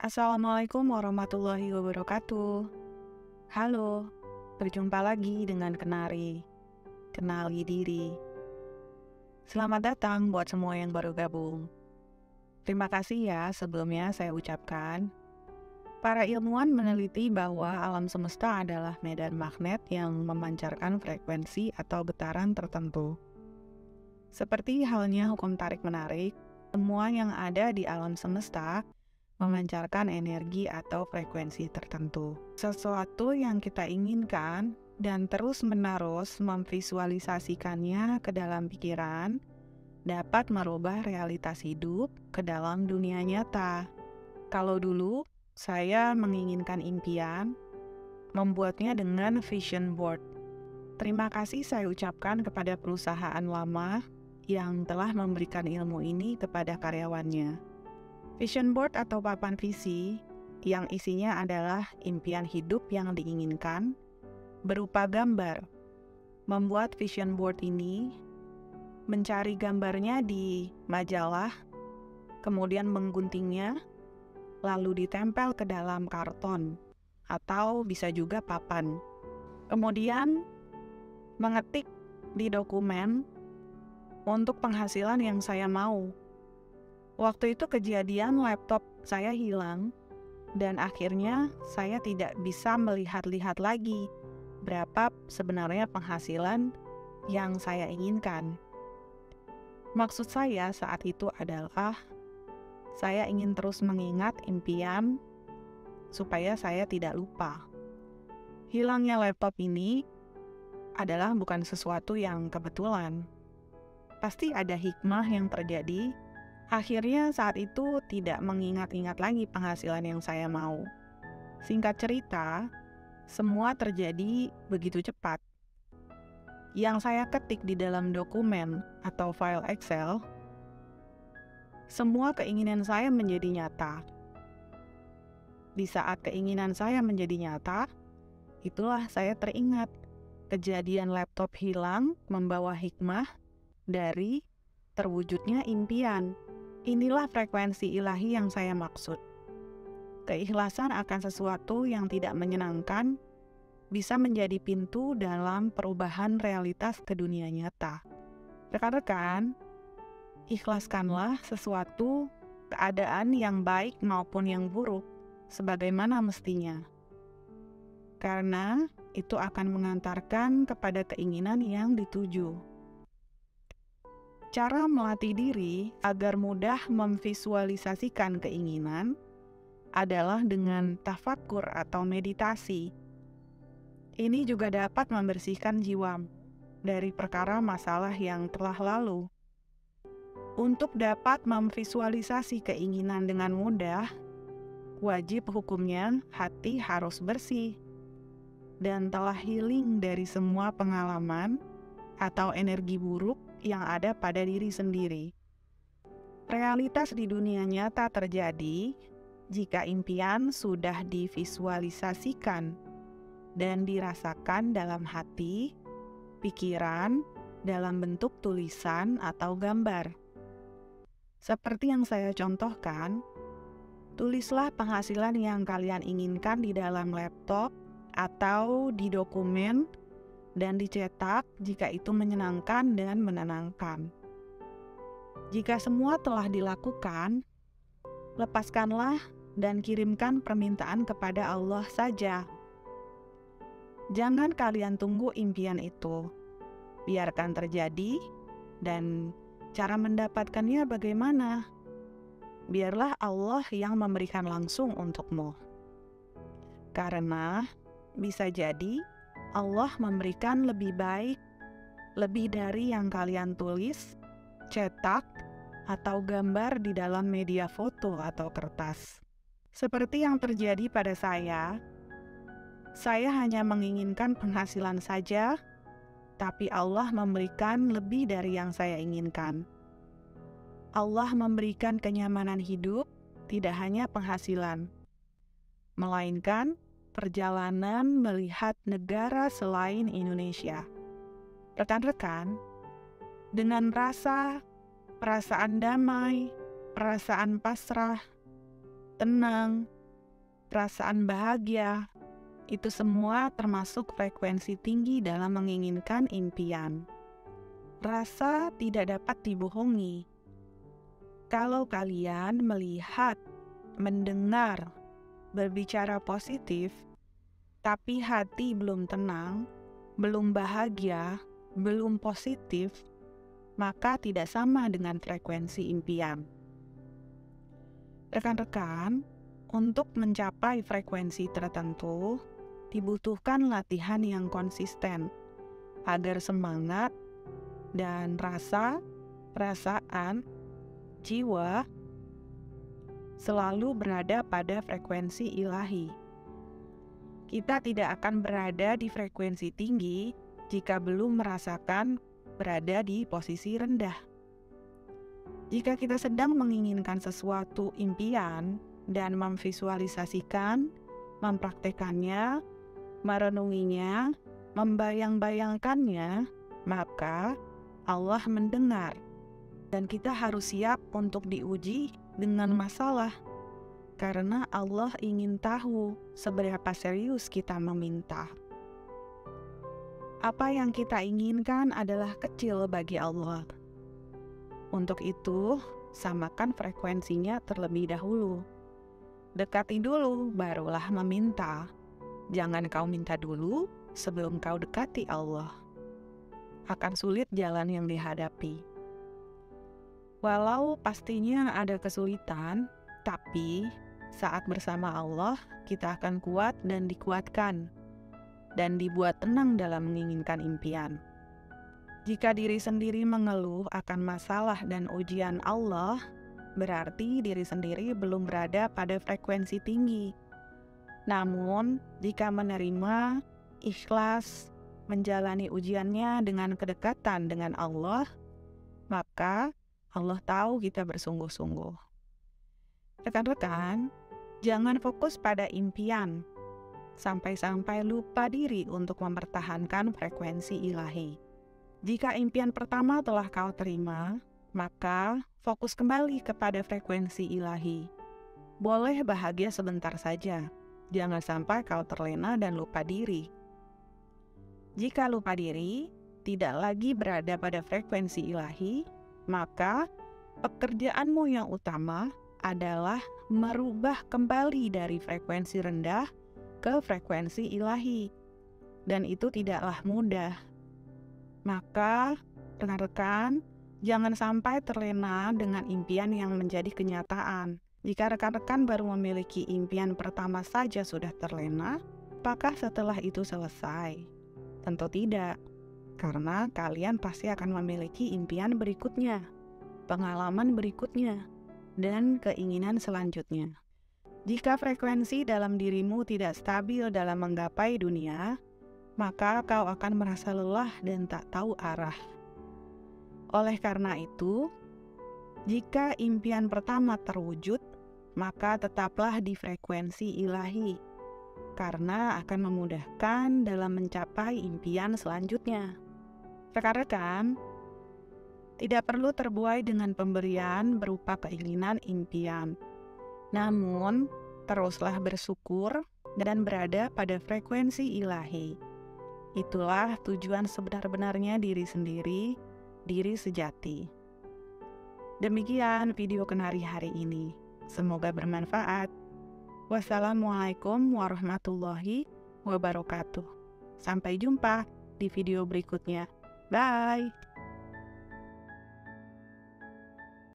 Assalamualaikum warahmatullahi wabarakatuh. Halo, berjumpa lagi dengan Kenari. Kenali diri. Selamat datang buat semua yang baru gabung. Terima kasih ya sebelumnya saya ucapkan. Para ilmuwan meneliti bahwa alam semesta adalah medan magnet yang memancarkan frekuensi atau getaran tertentu. Seperti halnya hukum tarik-menarik, semua yang ada di alam semesta memancarkan energi atau frekuensi tertentu. Sesuatu yang kita inginkan dan terus-menerus memvisualisasikannya ke dalam pikiran dapat merubah realitas hidup ke dalam dunia nyata. Kalau dulu saya menginginkan impian, membuatnya dengan vision board. Terima kasih saya ucapkan kepada perusahaan lama yang telah memberikan ilmu ini kepada karyawannya. Vision board atau papan visi yang isinya adalah impian hidup yang diinginkan berupa gambar. Membuat vision board ini, mencari gambarnya di majalah, kemudian mengguntingnya, lalu ditempel ke dalam karton atau bisa juga papan. Kemudian mengetik di dokumen untuk penghasilan yang saya mau. Waktu itu kejadian laptop saya hilang dan akhirnya saya tidak bisa melihat-lihat lagi berapa sebenarnya penghasilan yang saya inginkan. Maksud saya saat itu adalah saya ingin terus mengingat impian supaya saya tidak lupa. Hilangnya laptop ini adalah bukan sesuatu yang kebetulan. Pasti ada hikmah yang terjadi. Akhirnya saat itu tidak mengingat-ingat lagi penghasilan yang saya mau. Singkat cerita, semua terjadi begitu cepat. Yang saya ketik di dalam dokumen atau file Excel, semua keinginan saya menjadi nyata. Di saat keinginan saya menjadi nyata, itulah saya teringat kejadian laptop hilang membawa hikmah dari terwujudnya impian. Inilah frekuensi ilahi yang saya maksud. Keikhlasan akan sesuatu yang tidak menyenangkan bisa menjadi pintu dalam perubahan realitas ke dunia nyata. Rekan-rekan, ikhlaskanlah sesuatu keadaan yang baik maupun yang buruk sebagaimana mestinya. Karena itu akan mengantarkan kepada keinginan yang dituju. Cara melatih diri agar mudah memvisualisasikan keinginan adalah dengan tafakkur atau meditasi. Ini juga dapat membersihkan jiwa dari perkara masalah yang telah lalu. Untuk dapat memvisualisasi keinginan dengan mudah, wajib hukumnya hati harus bersih dan telah healing dari semua pengalaman atau energi buruk yang ada pada diri sendiri. Realitas di dunia nyata terjadi jika impian sudah divisualisasikan dan dirasakan dalam hati, pikiran, dalam bentuk tulisan atau gambar. Seperti yang saya contohkan, tulislah penghasilan yang kalian inginkan di dalam laptop atau di dokumen dan dicetak jika itu menyenangkan dan menenangkan. Jika semua telah dilakukan, lepaskanlah dan kirimkan permintaan kepada Allah saja. Jangan kalian tunggu impian itu. Biarkan terjadi, dan cara mendapatkannya bagaimana? Biarlah Allah yang memberikan langsung untukmu. Karena bisa jadi Allah memberikan lebih baik, lebih dari yang kalian tulis, cetak, atau gambar di dalam media foto atau kertas. Seperti yang terjadi pada saya hanya menginginkan penghasilan saja, tapi Allah memberikan lebih dari yang saya inginkan. Allah memberikan kenyamanan hidup, tidak hanya penghasilan, melainkan perjalanan melihat negara selain Indonesia. Rekan-rekan, dengan perasaan damai, perasaan pasrah, tenang, perasaan bahagia, itu semua termasuk frekuensi tinggi dalam menginginkan impian. Rasa tidak dapat dibohongi. Kalau kalian melihat, mendengar, berbicara positif, tapi hati belum tenang, belum bahagia, belum positif, maka tidak sama dengan frekuensi impian. Rekan-rekan, untuk mencapai frekuensi tertentu, dibutuhkan latihan yang konsisten agar semangat dan perasaan, jiwa selalu berada pada frekuensi ilahi. Kita tidak akan berada di frekuensi tinggi jika belum merasakan berada di posisi rendah. Jika kita sedang menginginkan sesuatu impian dan memvisualisasikan, mempraktekannya, merenunginya, membayang-bayangkannya, maka Allah mendengar. Dan kita harus siap untuk diuji dengan masalah. Karena Allah ingin tahu seberapa serius kita meminta. Apa yang kita inginkan adalah kecil bagi Allah. Untuk itu, samakan frekuensinya terlebih dahulu. Dekati dulu, barulah meminta. Jangan kau minta dulu sebelum kau dekati Allah. Akan sulit jalan yang dihadapi. Walau pastinya ada kesulitan, tapi saat bersama Allah, kita akan kuat dan dikuatkan, dan dibuat tenang dalam menginginkan impian. Jika diri sendiri mengeluh akan masalah dan ujian Allah, berarti diri sendiri belum berada pada frekuensi tinggi. Namun, jika menerima, ikhlas, menjalani ujiannya dengan kedekatan dengan Allah, maka Allah tahu kita bersungguh-sungguh. Rekan-rekan, jangan fokus pada impian, sampai-sampai lupa diri untuk mempertahankan frekuensi ilahi. Jika impian pertama telah kau terima, maka fokus kembali kepada frekuensi ilahi. Boleh bahagia sebentar saja, jangan sampai kau terlena dan lupa diri. Jika lupa diri, tidak lagi berada pada frekuensi ilahi, maka pekerjaanmu yang utama adalah merubah kembali dari frekuensi rendah ke frekuensi ilahi. Dan itu tidaklah mudah. Maka, rekan-rekan, jangan sampai terlena dengan impian yang menjadi kenyataan. Jika rekan-rekan baru memiliki impian pertama saja sudah terlena, apakah setelah itu selesai? Tentu tidak, karena kalian pasti akan memiliki impian berikutnya, pengalaman berikutnya, dan keinginan selanjutnya. Jika frekuensi dalam dirimu tidak stabil dalam menggapai dunia, maka kau akan merasa lelah dan tak tahu arah. Oleh karena itu, jika impian pertama terwujud, maka tetaplah di frekuensi ilahi, karena akan memudahkan dalam mencapai impian selanjutnya. Rekan-rekan, tidak perlu terbuai dengan pemberian berupa keinginan impian. Namun, teruslah bersyukur dan berada pada frekuensi ilahi. Itulah tujuan sebenar-benarnya diri sendiri, diri sejati. Demikian video Kenari hari ini. Semoga bermanfaat. Wassalamualaikum warahmatullahi wabarakatuh. Sampai jumpa di video berikutnya. Bye!